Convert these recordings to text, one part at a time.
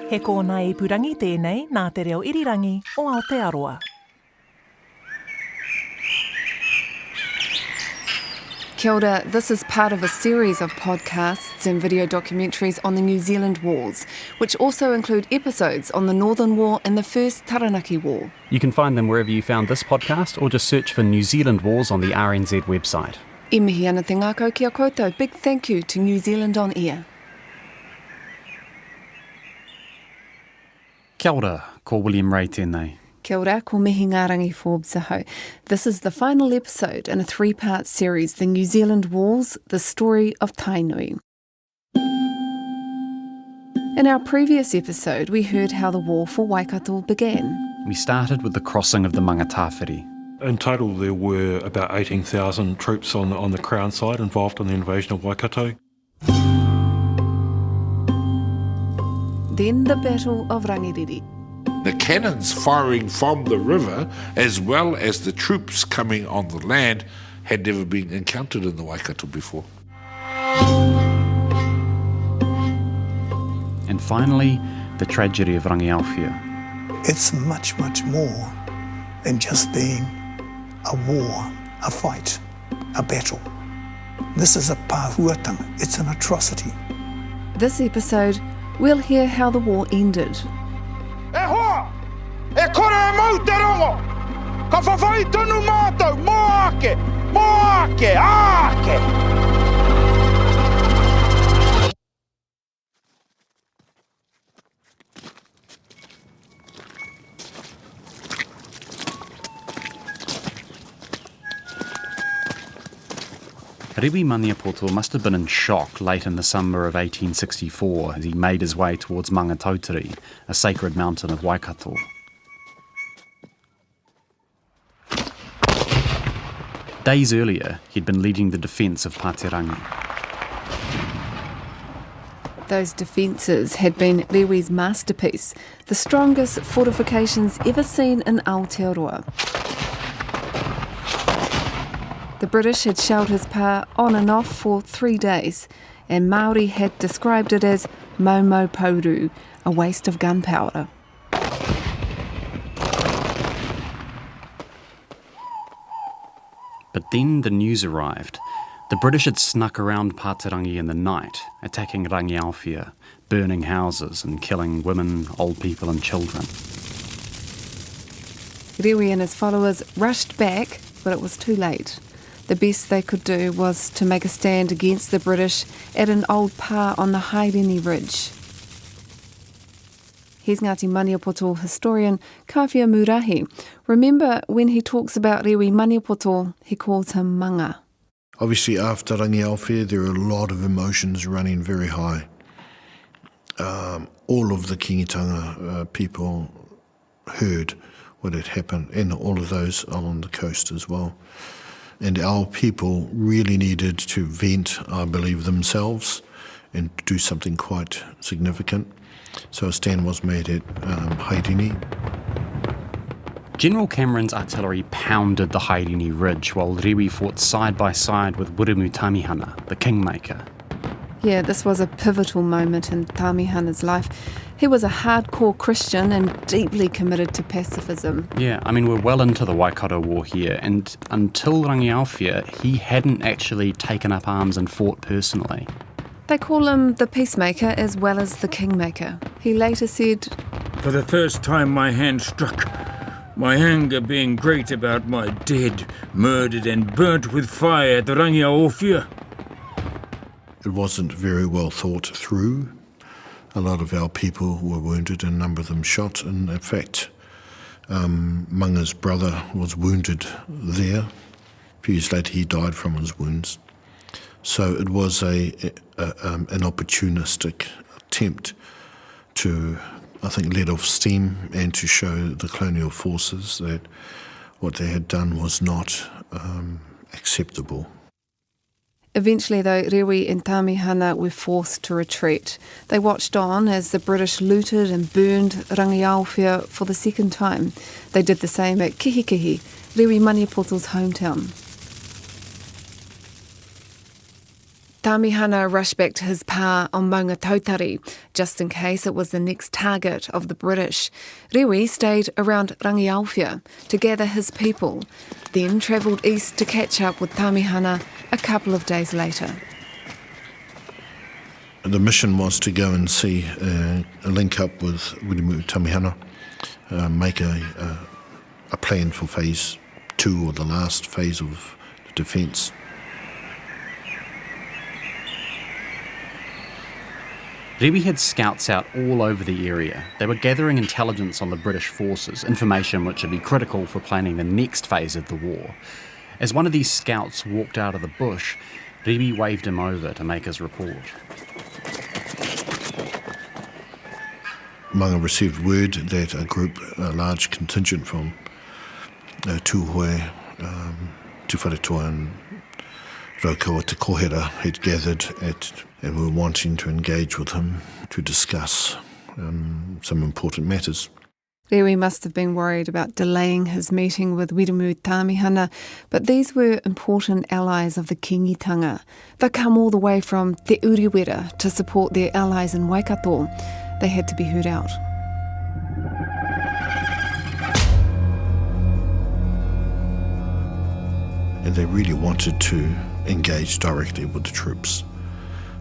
He kōna ipurangi tēnei nā te reo irirangi o Aotearoa. Kia ora, this is part of a series of podcasts and video documentaries on the New Zealand wars, which also include episodes on the Northern War and the First Taranaki War. You can find them wherever you found this podcast or just search for New Zealand wars on the RNZ website. E mihi ana te ngākau kia koutou. Big thank you to New Zealand On Air. Kia ora, ko William Ray tēnei. Kia ora, ko Mihingaarangi Forbes aho. This is the final episode in a three-part series, The New Zealand Wars, the Story of Tainui. In our previous episode, we heard how the war for Waikato began. We started with the crossing of the Mangatawhiri. In total, there were about 18,000 troops on the Crown side involved in the invasion of Waikato. Then the Battle of Rangiriri. The cannons firing from the river, as well as the troops coming on the land, had never been encountered in the Waikato before. And finally, the tragedy of Rangiaowhia. It's much, much more than just being a war, a fight, a battle. This is a pāhuatanga. It's an atrocity. This episode, we'll hear how the war ended. E hoa! E kore e mau te rongo! Ka whawhai tonu mātou! Mō ake! Mō ake! Ake! Rewi Maniapoto must have been in shock late in the summer of 1864 as he made his way towards Mangatauteri, a sacred mountain of Waikato. Days earlier, he'd been leading the defence of Paterangi. Those defences had been Rewi's masterpiece, the strongest fortifications ever seen in Aotearoa. The British had shelled his pa on and off for 3 days, and Māori had described it as Momo Pouru, a waste of gunpowder. But then the news arrived. The British had snuck around Paterangi in the night, attacking Rangiaowhia, burning houses and killing women, old people and children. Rewi and his followers rushed back, but it was too late. The best they could do was to make a stand against the British at an old pa on the Haireni Ridge. Here's Ngāti Maniapoto historian Kawhia Murahi. Remember, when he talks about Rewi Maniapoto, he calls him manga. Obviously, after Rangiaowhia, there are a lot of emotions running very high. All of the Kiingitanga people heard what had happened, and all of those along the coast as well. And our people really needed to vent, I believe, themselves and do something quite significant. So a stand was made at Haireni. General Cameron's artillery pounded the Haireni Ridge while Rewi fought side by side with Wiremu Tamihana, the kingmaker. Yeah, this was a pivotal moment in Tamihana's life. He was a hardcore Christian and deeply committed to pacifism. Yeah, I mean, we're well into the Waikato War here, and until Rangiaowhia, he hadn't actually taken up arms and fought personally. They call him the peacemaker as well as the kingmaker. He later said, "For the first time my hand struck, my anger being great about my dead, murdered and burnt with fire at the Rangiaowhia." It wasn't very well thought through. A lot of our people were wounded and a number of them shot. And in fact, Manga's brother was wounded there. A few years later, he died from his wounds. So it was an opportunistic attempt to, I think, let off steam and to show the colonial forces that what they had done was not acceptable. Eventually, though, Rewi and Tamihana were forced to retreat. They watched on as the British looted and burned Rangiaowhia for the second time. They did the same at Kihikihi, Rewi Maniapoto's hometown. Tamihana rushed back to his pa on Maunga Tautari, just in case it was the next target of the British. Rewi stayed around Rangiaowhia to gather his people, then travelled east to catch up with Tamihana a couple of days later. The mission was to go and see, link up with Wirimu Tamihana, make a plan for phase 2 or the last phase of the defence. Rewi had scouts out all over the area. They were gathering intelligence on the British forces, information which would be critical for planning the next phase of the war. As one of these scouts walked out of the bush, Rewi waved him over to make his report. Manga received word that a large contingent from Tūhoe, Te Wharetoa and Raukaua Te Kohera had gathered and were wanting to engage with him to discuss some important matters. Rewi must have been worried about delaying his meeting with Wirimu Tamihana, but these were important allies of the Kiingitanga. They come all the way from Te Uriwera to support their allies in Waikato. They had to be heard out. And they really wanted to engage directly with the troops.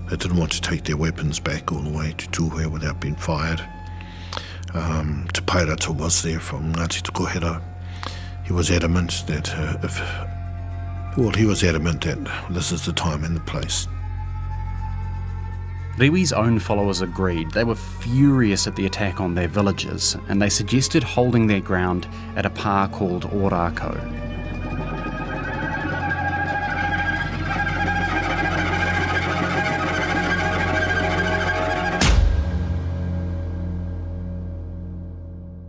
They didn't want to take their weapons back all the way to Tūhoe without being fired. Te Pairata was there from Ngāti Te Kohera. He was adamant that this is the time and the place. Rewi's own followers agreed. They were furious at the attack on their villages, and they suggested holding their ground at a pa called Ooraakau.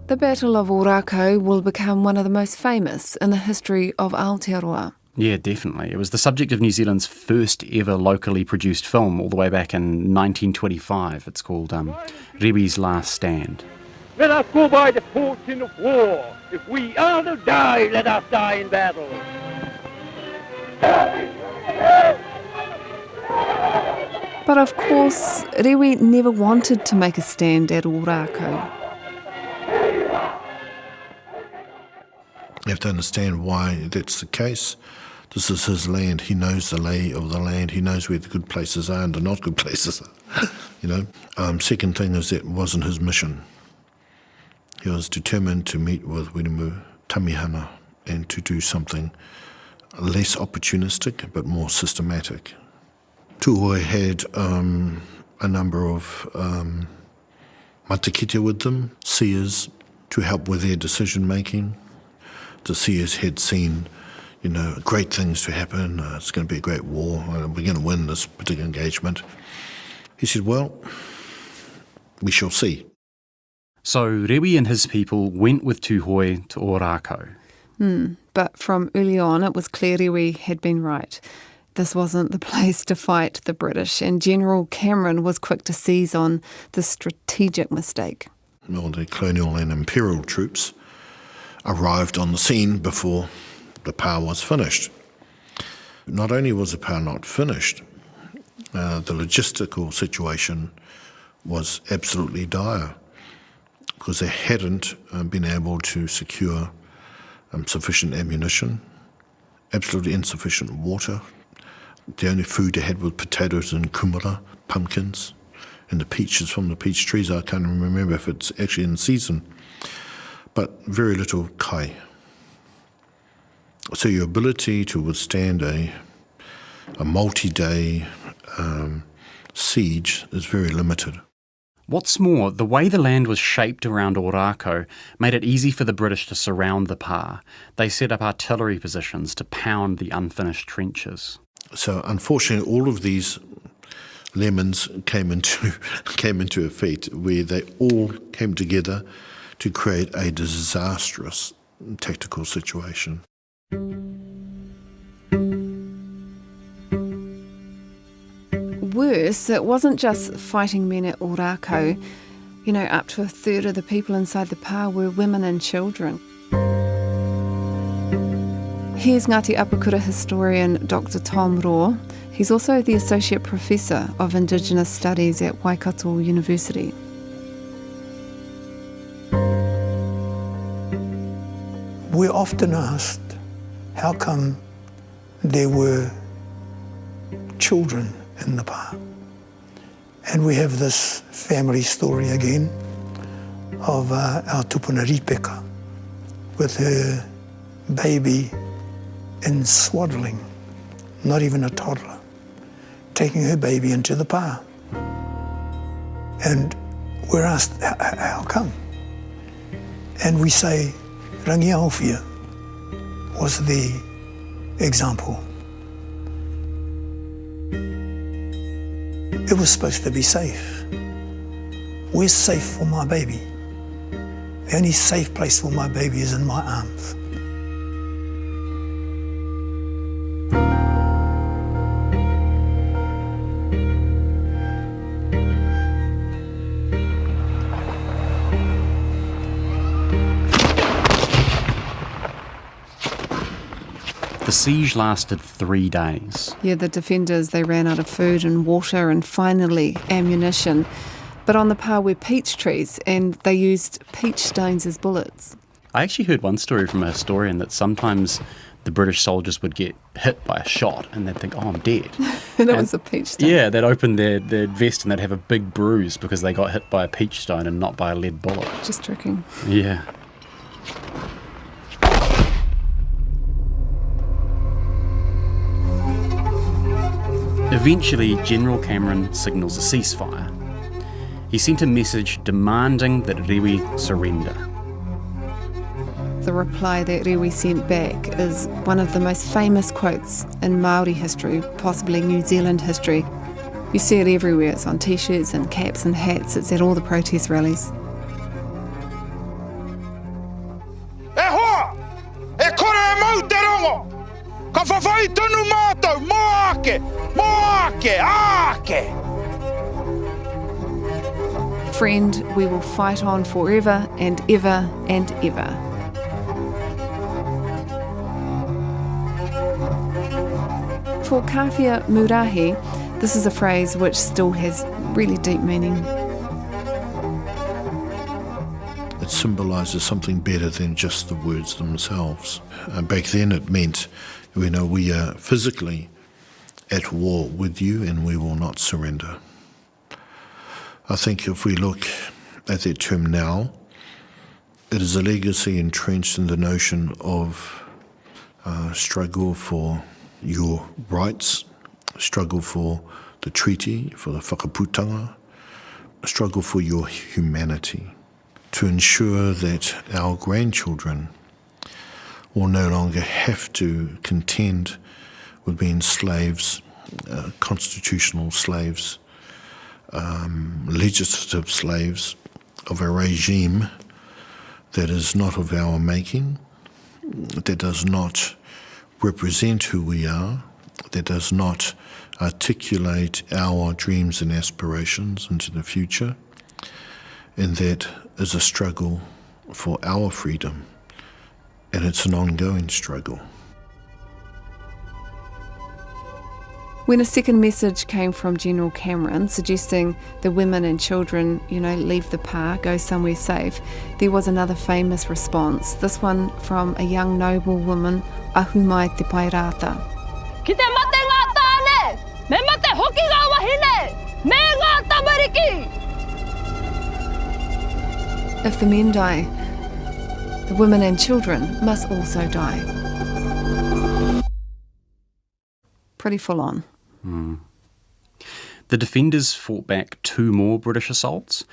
The Battle of Ooraakau will become one of the most famous in the history of Aotearoa. Yeah, definitely. It was the subject of New Zealand's first ever locally produced film all the way back in 1925. It's called Rewi's Last Stand. Let us go by the fortune of war. If we are to die, let us die in battle. But of course, Rewi never wanted to make a stand at Ooraakau. You have to understand why that's the case. This is his land. He knows the lay of the land. He knows where the good places are and the not good places are. Second thing is that it wasn't his mission. He was determined to meet with Wirimu Tamihana and to do something less opportunistic but more systematic. Tūhoe had a number of matakite with them, seers, to help with their decision making. The seers had seen, great things to happen. It's going to be a great war. We're going to win this particular engagement. He said, well, we shall see. So Rewi and his people went with Tūhoe to Ooraakau. But from early on, it was clear Rewi had been right. This wasn't the place to fight the British, and General Cameron was quick to seize on the strategic mistake. Well, the colonial and imperial troops arrived on the scene before the power was finished. Not only was the power not finished, the logistical situation was absolutely dire because they hadn't been able to secure sufficient ammunition, absolutely insufficient water. The only food they had was potatoes and kumara, pumpkins, and the peaches from the peach trees. I can't remember if it's actually in season, but very little kai. So your ability to withstand a multi-day siege is very limited. What's more, the way the land was shaped around Ooraakau made it easy for the British to surround the pa. They set up artillery positions to pound the unfinished trenches. So unfortunately, all of these lemons came into effect where they all came together to create a disastrous tactical situation. Worse, it wasn't just fighting men at Ooraakau. Up to a third of the people inside the pa were women and children. Here's Ngāti Apakura historian Dr. Tom Raw. He's also the Associate Professor of Indigenous Studies at Waikato University. We're often asked, how come there were children in the pā? And we have this family story again of our tupuna Ripeka with her baby in swaddling, not even a toddler, taking her baby into the pā. And we're asked, how come? And we say, Rangi Aowhia was the example. It was supposed to be safe. Where's safe for my baby? The only safe place for my baby is in my arms. The siege lasted 3 days. Yeah, the defenders, they ran out of food and water and finally ammunition. But on the pā were peach trees and they used peach stones as bullets. I actually heard one story from a historian that sometimes the British soldiers would get hit by a shot and they'd think, oh, I'm dead. That was a peach stone. Yeah, they'd open their vest and they'd have a big bruise because they got hit by a peach stone and not by a lead bullet. Just tricking. Yeah. Eventually, General Cameron signals a ceasefire. He sent a message demanding that Rewi surrender. The reply that Rewi sent back is one of the most famous quotes in Māori history, possibly New Zealand history. You see it everywhere. It's on t-shirts and caps and hats. It's at all the protest rallies. E hoa! E kore e mau te rongo! Ka whawhai tonu mātou, mō ake! Mō ake! Ake! Friend, we will fight on forever and ever and ever. For Kawhia Murahi, this is a phrase which still has really deep meaning. It symbolises something better than just the words themselves. Back then it meant, we are physically at war with you and we will not surrender. I think if we look at that term now, it is a legacy entrenched in the notion of struggle for your rights, struggle for the treaty, for the whakaputanga, struggle for your humanity, to ensure that our grandchildren will no longer have to contend with being slaves, constitutional slaves, legislative slaves of a regime that is not of our making, that does not represent who we are, that does not articulate our dreams and aspirations into the future, and that is a struggle for our freedom, and it's an ongoing struggle. When a second message came from General Cameron suggesting the women and children, leave the pā, go somewhere safe, there was another famous response, this one from a young noble woman, Ahumai Te Pairata. Ki te mate ngā tāne, me mate hoki ngā wahine, me ngā tamariki! If the men die, the women and children must also die. Pretty full on. The defenders fought back 2 more British assaults,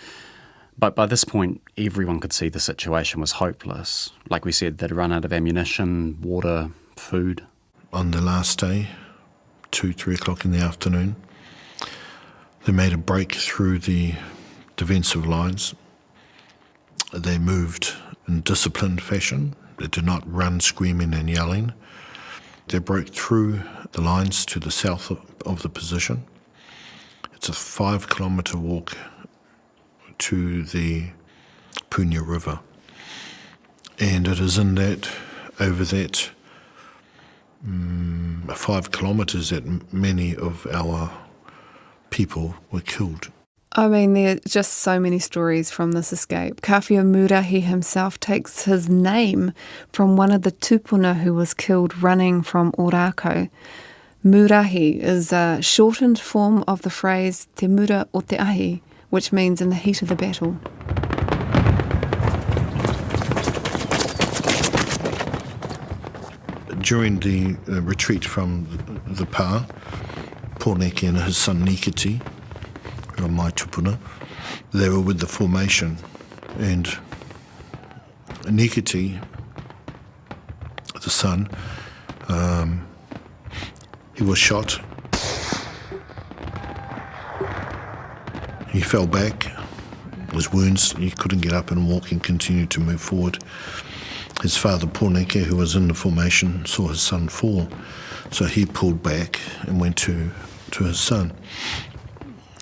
but by this point everyone could see the situation was hopeless. Like we said, they'd run out of ammunition, water, food. On the last day, 2-3 o'clock in the afternoon, they made a break through the defensive lines. They moved in disciplined fashion. They did not run screaming and yelling. They broke through the lines to the south of the position. It's a 5-kilometre walk to the Punya River. And it is over that 5 kilometres that many of our people were killed. I mean, there are just so many stories from this escape. Kawhia Murahi himself takes his name from one of the tupuna who was killed running from Ooraakau. Murahi is a shortened form of the phrase te mura o te ahi, which means in the heat of the battle. During the retreat from the pa, Pōneke and his son Nikiti, who are my tupuna, they were with the formation, and Nikiti, the son, he was shot. He fell back, his wounds, he couldn't get up and walk and continued to move forward. His father, Pōneke, who was in the formation, saw his son fall, so he pulled back and went to his son.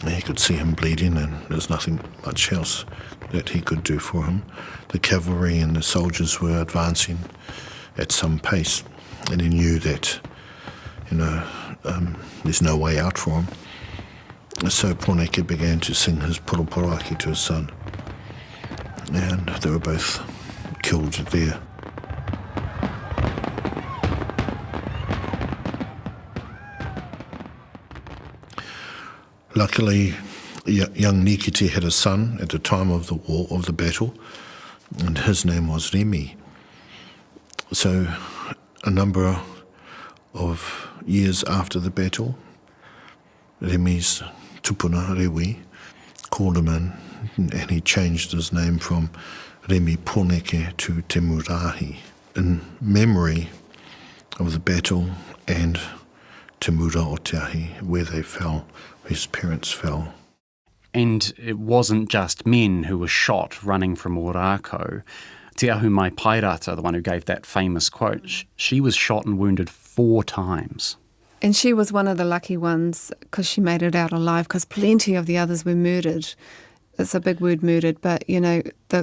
He could see him bleeding, and there was nothing much else that he could do for him. The cavalry and the soldiers were advancing at some pace, and he knew that, there's no way out for him. So Pōneke began to sing his poroporaki to his son, and they were both killed there. Luckily, young Nikiti had a son at the time of the war, of the battle, and his name was Remi. So a number of years after the battle, Remi's tupuna, Rewi, called him in, and he changed his name from Remi Pōneke to Te Murahi, in memory of the battle and Te Mura o Te Ahi, where they fell, where his parents fell. And it wasn't just men who were shot running from Ooraakau. Te Ahu Mai Pairata, the one who gave that famous quote, she was shot and wounded 4 times. And she was one of the lucky ones because she made it out alive, because plenty of the others were murdered. It's a big word, murdered, but,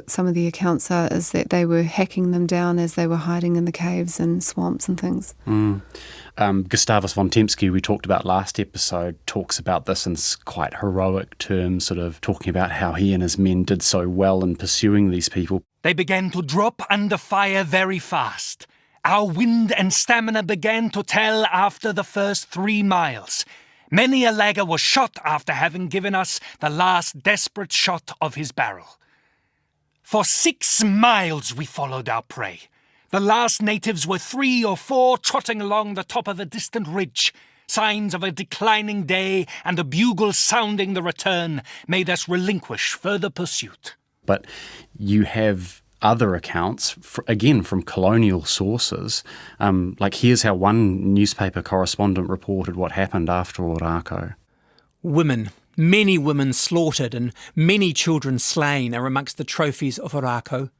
some of the accounts is that they were hacking them down as they were hiding in the caves and swamps and things. Gustavus von Tempsky, we talked about last episode, talks about this in quite heroic terms, sort of talking about how he and his men did so well in pursuing these people. They began to drop under fire very fast. Our wind and stamina began to tell after the first 3 miles. Many a lagger was shot after having given us the last desperate shot of his barrel. For 6 miles we followed our prey. The last natives were 3 or 4 trotting along the top of a distant ridge. Signs of a declining day and a bugle sounding the return made us relinquish further pursuit. But you have other accounts, again from colonial sources. Like here's how one newspaper correspondent reported what happened after Ooraakau. Women, many women slaughtered and many children slain are amongst the trophies of Ooraakau.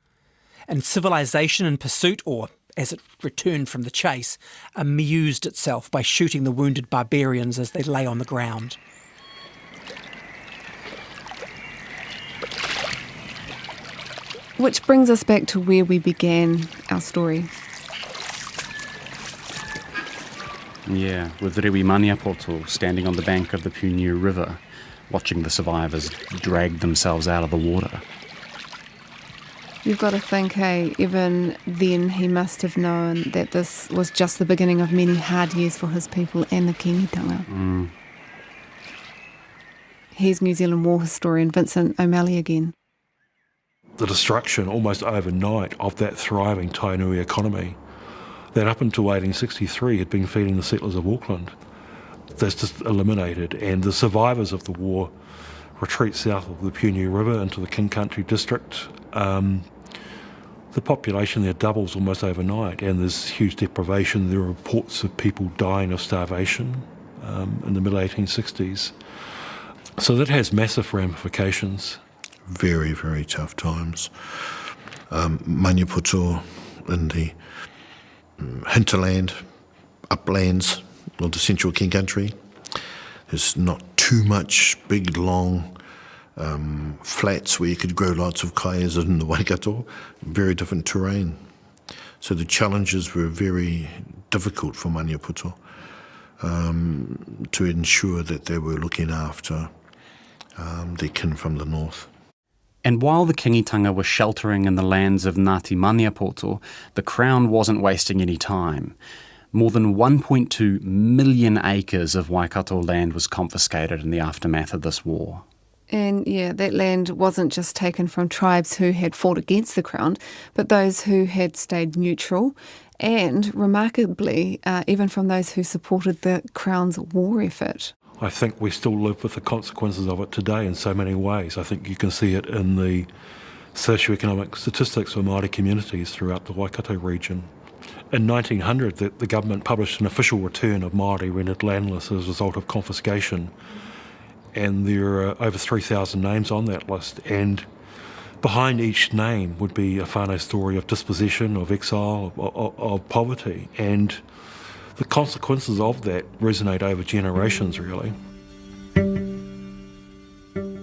And civilization in pursuit, or as it returned from the chase, amused itself by shooting the wounded barbarians as they lay on the ground. Which brings us back to where we began our story. Yeah, with Rewi Maniapoto standing on the bank of the Puniu River, watching the survivors drag themselves out of the water. You've got to think, hey, even then he must have known that this was just the beginning of many hard years for his people and the Kiingitanga. Here's New Zealand war historian Vincent O'Malley again. The destruction almost overnight of that thriving Tainui economy that up until 1863 had been feeding the settlers of Auckland. That's just eliminated, and the survivors of the war retreat south of the Puniu River into the King Country district. The population there doubles almost overnight, and there's huge deprivation. There are reports of people dying of starvation in the mid-1860s. So that has massive ramifications. Very, very tough times. Maniapoto in the hinterland, uplands of the central King Country. There's not too much big, long flats where you could grow lots of kai as in the Waikato. Very different terrain. So the challenges were very difficult for Maniapoto to ensure that they were looking after their kin from the north. And while the Kiingitanga were sheltering in the lands of Ngāti Maniapoto, the Crown wasn't wasting any time. More than 1.2 million acres of Waikato land was confiscated in the aftermath of this war. And yeah, that land wasn't just taken from tribes who had fought against the Crown, but those who had stayed neutral, and remarkably, even from those who supported the Crown's war effort. I think we still live with the consequences of it today in so many ways. I think you can see it in the socioeconomic statistics for Māori communities throughout the Waikato region. In 1900, the government published an official return of Māori rendered landless as a result of confiscation, and there are over 3,000 names on that list, and behind each name would be a whānau story of dispossession, of exile, of poverty, and the consequences of that resonate over generations, really.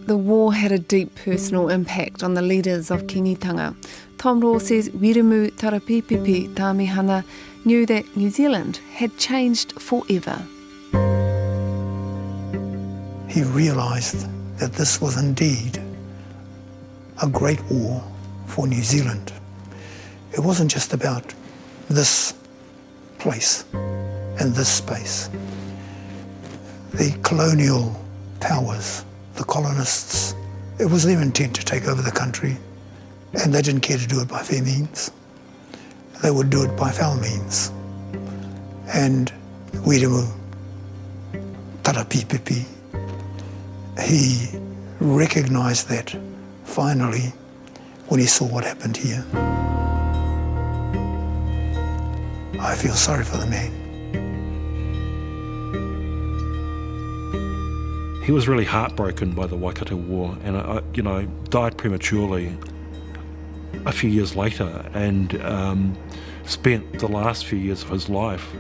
The war had a deep personal impact on the leaders of Kiingitanga. Tom Raw says Wiremu Tarapipipi Tāmihana knew that New Zealand had changed forever. He realised that this was indeed a great war for New Zealand. It wasn't just about this place and this space. The colonial powers, the colonists, it was their intent to take over the country, and they didn't care to do it by fair means. They would do it by foul means. And Wiremu Tarapipipi, he recognised that finally when he saw what happened here. I feel sorry for the man. He was really heartbroken by the Waikato War and, died prematurely a few years later, and spent the last few years of his life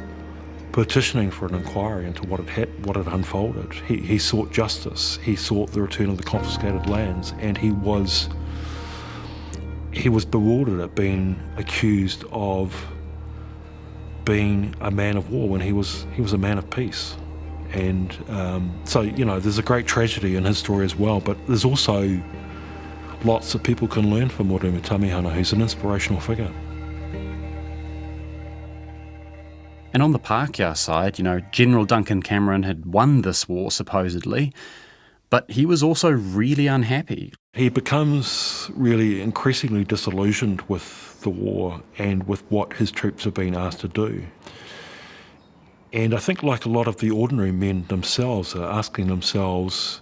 petitioning for an inquiry into what had unfolded. He sought justice, he sought the return of the confiscated lands, and he was bewildered at being accused of being a man of war when he was a man of peace. And there's a great tragedy in his story as well, but there's also lots that people can learn from Wiremu Tāmihana, who's an inspirational figure. And on the Pākehā side, General Duncan Cameron had won this war, supposedly, but he was also really unhappy. He becomes really increasingly disillusioned with the war and with what his troops have been asked to do. And I think, like a lot of the ordinary men themselves, are asking themselves,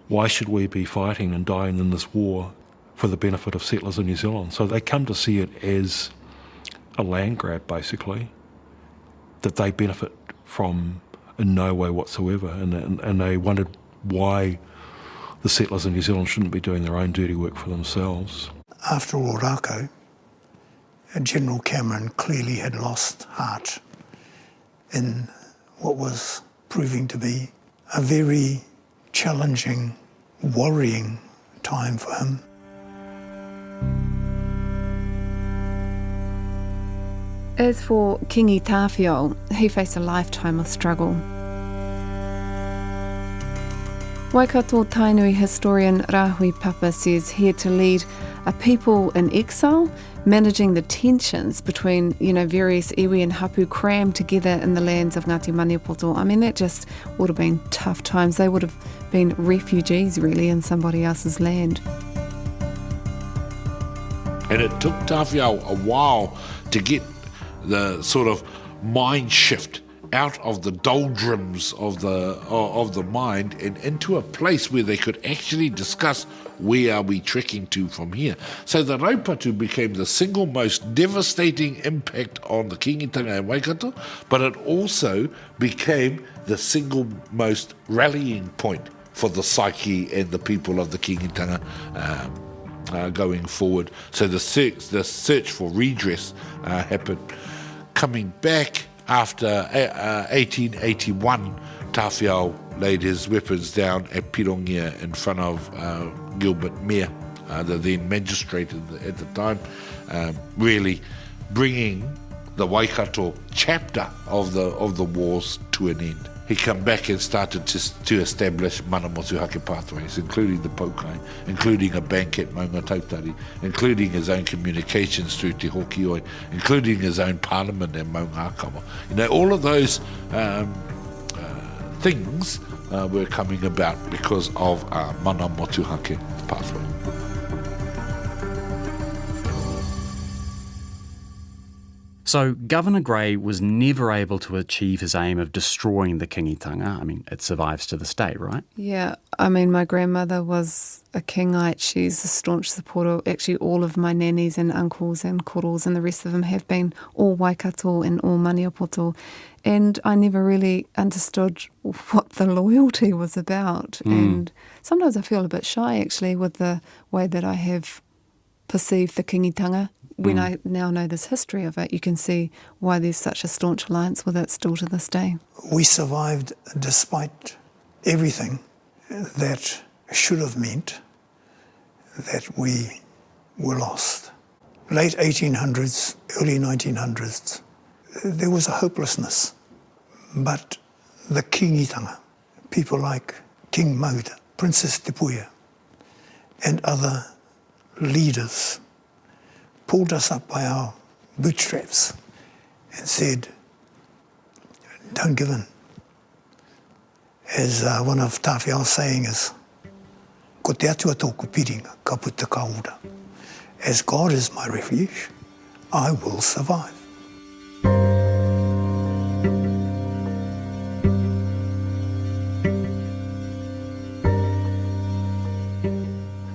why should we be fighting and dying in this war for the benefit of settlers in New Zealand? So they come to see it as a land grab, basically, that they benefit from in no way whatsoever. And they wondered why the settlers in New Zealand shouldn't be doing their own dirty work for themselves. After Ooraakau, General Cameron clearly had lost heart in what was proving to be a very challenging, worrying time for him. As for Kingi Tāwhiao, he faced a lifetime of struggle. Waikato Tainui historian Rahui Papa says he had to lead a people in exile, managing the tensions between, various iwi and hapu crammed together in the lands of Ngāti Maniapoto. I mean, that just would have been tough times. They would have been refugees, really, in somebody else's land. And it took Tāwhiao a while to get the sort of mind shift out of the doldrums of the mind and into a place where they could actually discuss where are we trekking to from here. So the Raupatu became the single most devastating impact on the Kiingitanga and Waikato, but it also became the single most rallying point for the psyche and the people of the Kiingitanga going forward. So the search for redress happened. Coming back after 1881, Tāwhiao laid his weapons down at Pirongia in front of Gilbert Mayor, the then magistrate at the time, really bringing the Waikato chapter of the wars to an end. He came back and started to establish mana motuhake pathways, including the Paukai, including a bank at Maunga Tautari, including his own communications through Te Hokioi, including his own parliament at Maunga Akawa. You know, all of those things were coming about because of mana motuhake pathway. So Governor Grey was never able to achieve his aim of destroying the Kiingitanga. I mean, it survives to this day, right? Yeah, I mean, my grandmother was a Kingite. She's a staunch supporter. Actually, all of my nannies and uncles and koros and the rest of them have been all Waikato and all Maniapoto. And I never really understood what the loyalty was about. And sometimes I feel a bit shy, actually, with the way that I have perceived the Kiingitanga. When I now know this history of it, you can see why there's such a staunch alliance with it still to this day. We survived despite everything that should have meant that we were lost. Late 1800s, early 1900s, there was a hopelessness. But the Kiingitanga, people like King Mauta, Princess Te Puia, and other leaders pulled us up by our bootstraps and said, don't give in. As one of Tawhiao's saying is, ko te atua tōku piringa, ka puta ka ora. As God is my refuge, I will survive.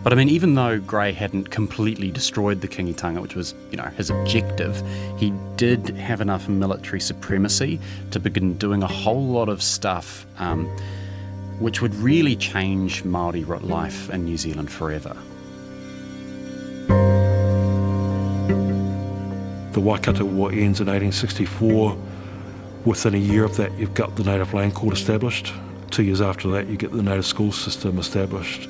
But I mean, even though Grey hadn't completely destroyed the Kiingitanga, which was, you know, his objective, he did have enough military supremacy to begin doing a whole lot of stuff which would really change Māori life in New Zealand forever. The Waikato War ends in 1864. Within a year of that, you've got the Native Land Court established. 2 years after that, you get the native school system established.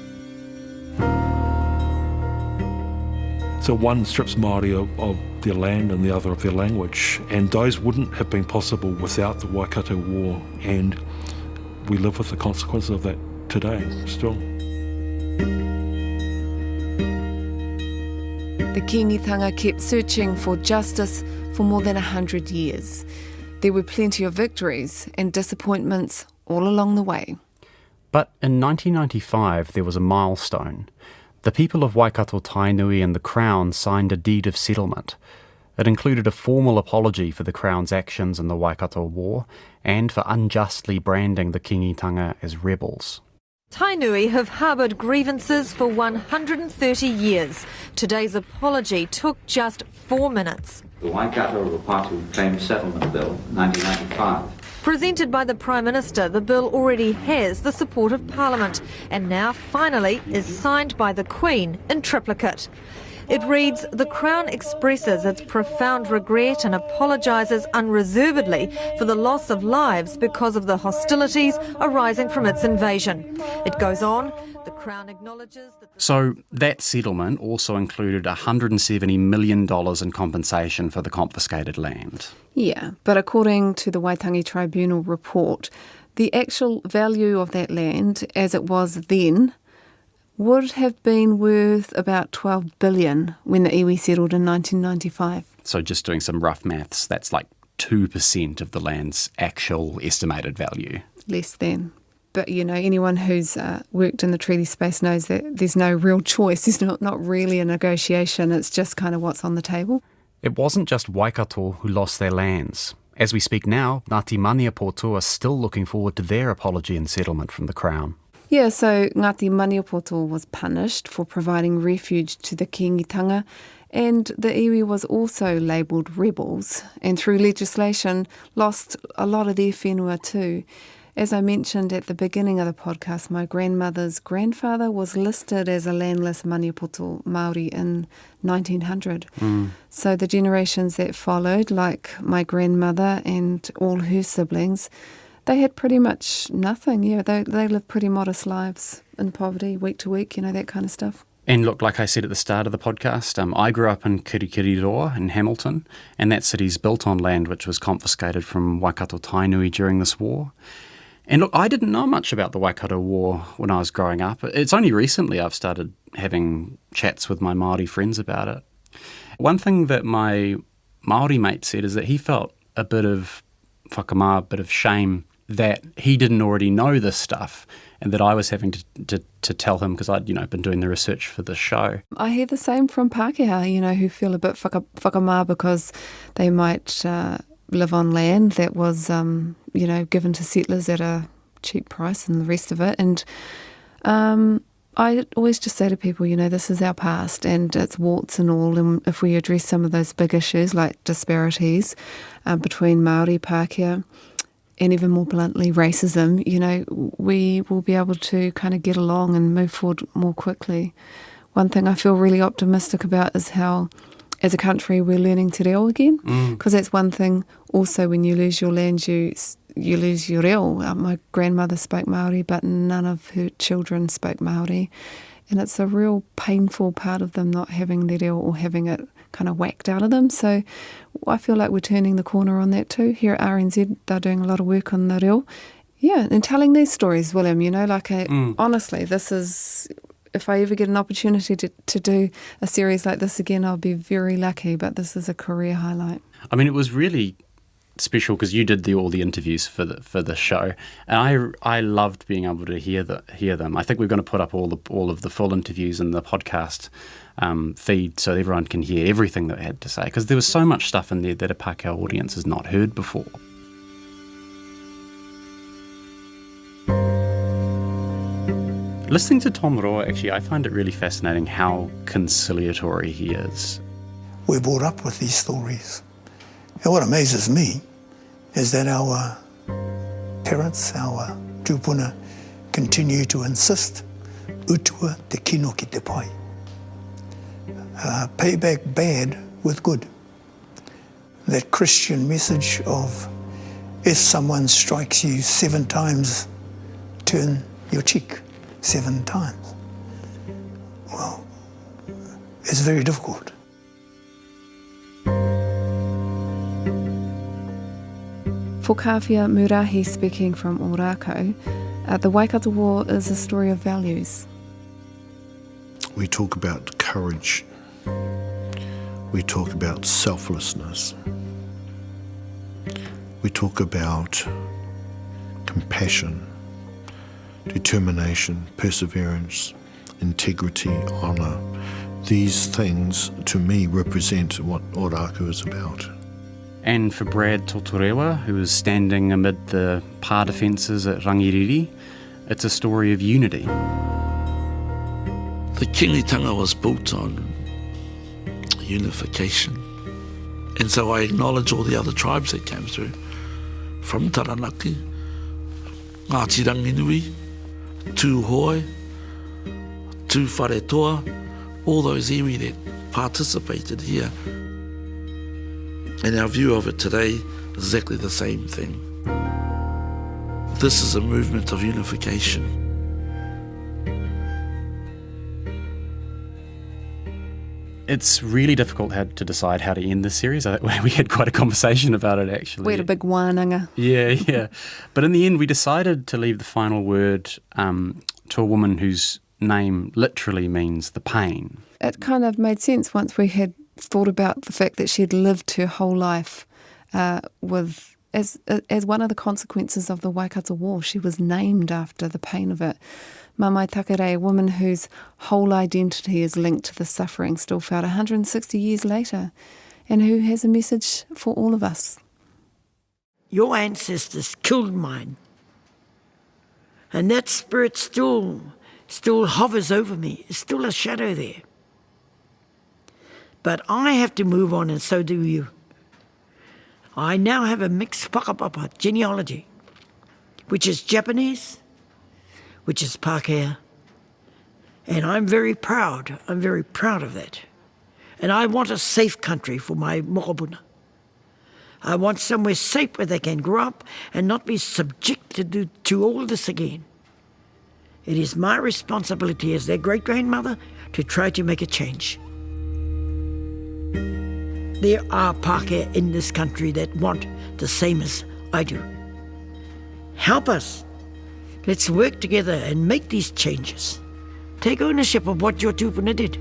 So one strips Māori of their land and the other of their language, and those wouldn't have been possible without the Waikato War, and we live with the consequences of that today still. The Kiingitanga kept searching for justice for more than 100 years. There were plenty of victories and disappointments all along the way. But in 1995, there was a milestone. The people of Waikato, Tainui and the Crown signed a deed of settlement. It included a formal apology for the Crown's actions in the Waikato War and for unjustly branding the Kiingitanga as rebels. Tainui have harboured grievances for 130 years. Today's apology took just 4 minutes. The Waikato Rapatu Claim Settlement Bill, 1995. Presented by the Prime Minister, the bill already has the support of Parliament and now finally is signed by the Queen in triplicate. It reads, the Crown expresses its profound regret and apologises unreservedly for the loss of lives because of the hostilities arising from its invasion. It goes on, the Crown acknowledges that... So that settlement also included $170 million in compensation for the confiscated land. Yeah, but according to the Waitangi Tribunal report, the actual value of that land, as it was then, would have been worth about $12 billion when the iwi settled in 1995. So just doing some rough maths, that's like 2% of the land's actual estimated value. Less than. But, you know, anyone who's worked in the treaty space knows that there's no real choice. There's not really a negotiation. It's just kind of what's on the table. It wasn't just Waikato who lost their lands. As we speak now, Ngāti Maniapoto are still looking forward to their apology and settlement from the Crown. Yeah, so Ngāti Maniapoto was punished for providing refuge to the Kiingitanga, and the iwi was also labelled rebels, and through legislation lost a lot of their whenua too. As I mentioned at the beginning of the podcast, my grandmother's grandfather was listed as a landless Maniapoto Māori in 1900. So the generations that followed, like my grandmother and all her siblings, they had pretty much nothing. Yeah, they lived pretty modest lives in poverty, week to week, you know, that kind of stuff. And look, like I said at the start of the podcast, I grew up in Kiingitanga in Hamilton, and that city's built on land which was confiscated from Waikato Tainui during this war. And look, I didn't know much about the Waikato War when I was growing up. It's only recently I've started having chats with my Māori friends about it. One thing that my Māori mate said is that he felt a bit of whakamā, a bit of shame that he didn't already know this stuff and that I was having to tell him because I'd, been doing the research for the show. I hear the same from Pākehā, who feel a bit whakamā because they might live on land that was, given to settlers at a cheap price and the rest of it. And I always just say to people, this is our past and it's warts and all. And if we address some of those big issues like disparities between Māori, Pākehā, and even more bluntly, racism, we will be able to kind of get along and move forward more quickly. One thing I feel really optimistic about is how, as a country, we're learning te reo again, because that's one thing also when you lose your land, you lose your reo. My grandmother spoke Māori, but none of her children spoke Māori, and it's a real painful part of them not having their reo or having it kind of whacked out of them. So I feel like we're turning the corner on that too. Here at RNZ, they're doing a lot of work on the reo. Yeah, and telling these stories, William, honestly, this is, if I ever get an opportunity to do a series like this again, I'll be very lucky, but this is a career highlight. I mean, it was really special because you did all the interviews for the show, and I loved being able to hear them. I think we're going to put up all of the full interviews in the podcast feed so everyone can hear everything that I had to say, because there was so much stuff in there that a Pākehā audience has not heard before. Listening to Tom Roa, actually, I find it really fascinating how conciliatory he is. We're brought up with these stories. And what amazes me is that our parents, our tūpuna, continue to insist, utua te kino ki te pai. Pay back bad with good. That Christian message of if someone strikes you 7 times, turn your cheek 7 times. Well, it's very difficult. For Kawhia Murahi speaking from Ooraakau, the Waikato War is a story of values. We talk about courage. We talk about selflessness. We talk about compassion, determination, perseverance, integrity, honour. These things, to me, represent what Ooraakau is about. And for Brad Totorewa, who is standing amid the pā defences at Rangiriri, it's a story of unity. The Kiingitanga was built on unification. And so I acknowledge all the other tribes that came through, from Taranaki, Ngāti Ranginui, Tūhoi, Tūwharetoa, all those iwi that participated here. And our view of it today is exactly the same thing. This is a movement of unification. It's really difficult to decide how to end this series. I think we had quite a conversation about it, actually. We had a big wānanga. Yeah. But in the end, we decided to leave the final word to a woman whose name literally means the pain. It kind of made sense once we had thought about the fact that she'd lived her whole life as one of the consequences of the Waikato War. She was named after the pain of it. Mamae Takarei, a woman whose whole identity is linked to the suffering still felt 160 years later, and who has a message for all of us. Your ancestors killed mine, and that spirit still hovers over me. It's still a shadow there. But I have to move on, and so do you. I now have a mixed whakapapa genealogy, which is Japanese, which is Pākehā. And I'm very proud of that. And I want a safe country for my mokopuna. I want somewhere safe where they can grow up and not be subjected to all this again. It is my responsibility as their great-grandmother to try to make a change. There are Pākehā in this country that want the same as I do. Help us. Let's work together and make these changes. Take ownership of what your tūpuna did.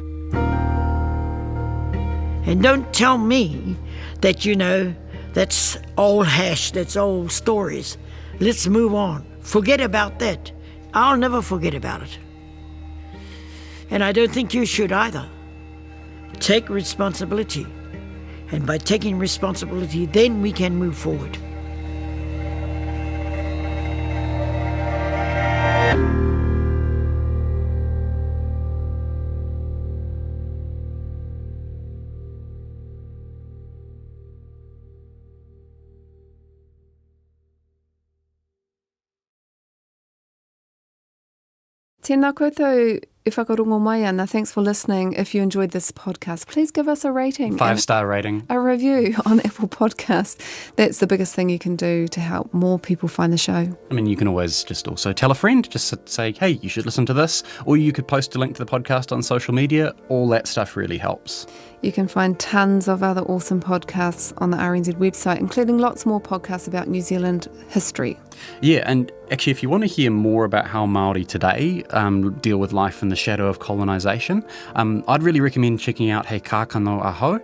And don't tell me that, that's old hash, that's old stories. Let's move on. Forget about that. I'll never forget about it. And I don't think you should either. Take responsibility. And by taking responsibility, then we can move forward. Tēnā koutou e whakarongo mai ana. Thanks for listening. If you enjoyed this podcast, please give us a rating. 5-star rating. A review on Apple Podcasts. That's the biggest thing you can do to help more people find the show. I mean, you can always just also tell a friend, just say, hey, you should listen to this. Or you could post a link to the podcast on social media. All that stuff really helps. You can find tons of other awesome podcasts on the RNZ website, including lots more podcasts about New Zealand history. Yeah, and actually, if you want to hear more about how Māori today deal with life in the shadow of colonisation, I'd really recommend checking out He Kākano Aho.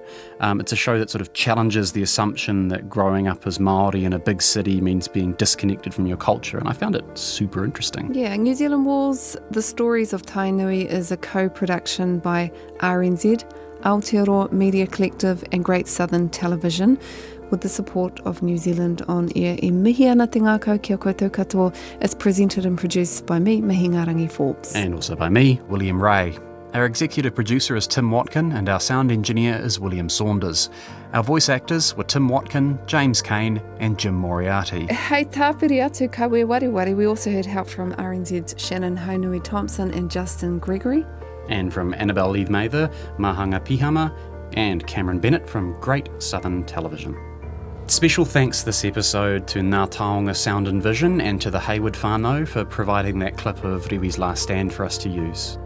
It's a show that sort of challenges the assumption that growing up as Māori in a big city means being disconnected from your culture, and I found it super interesting. Yeah, New Zealand Wars, The Stories of Tainui is a co-production by RNZ, Aotearoa Media Collective and Great Southern Television, with the support of New Zealand On Air. E mihi ana te ngākau kia koutou katoa. It's presented and produced by me, Mihingaarangi Forbes. And also by me, William Ray. Our executive producer is Tim Watkin and our sound engineer is William Saunders. Our voice actors were Tim Watkin, James Kane and Jim Moriarty. Hei tāpiri atu kawe wariwari. We also had help from RNZ's Shannon Haunui Thompson and Justin Gregory. And from Annabelle Leith-Mather, Mahanga Pihama, and Cameron Bennett from Great Southern Television. Special thanks this episode to Ngā Taonga Sound and Vision and to the Hayward whānau for providing that clip of Riwi's last stand for us to use.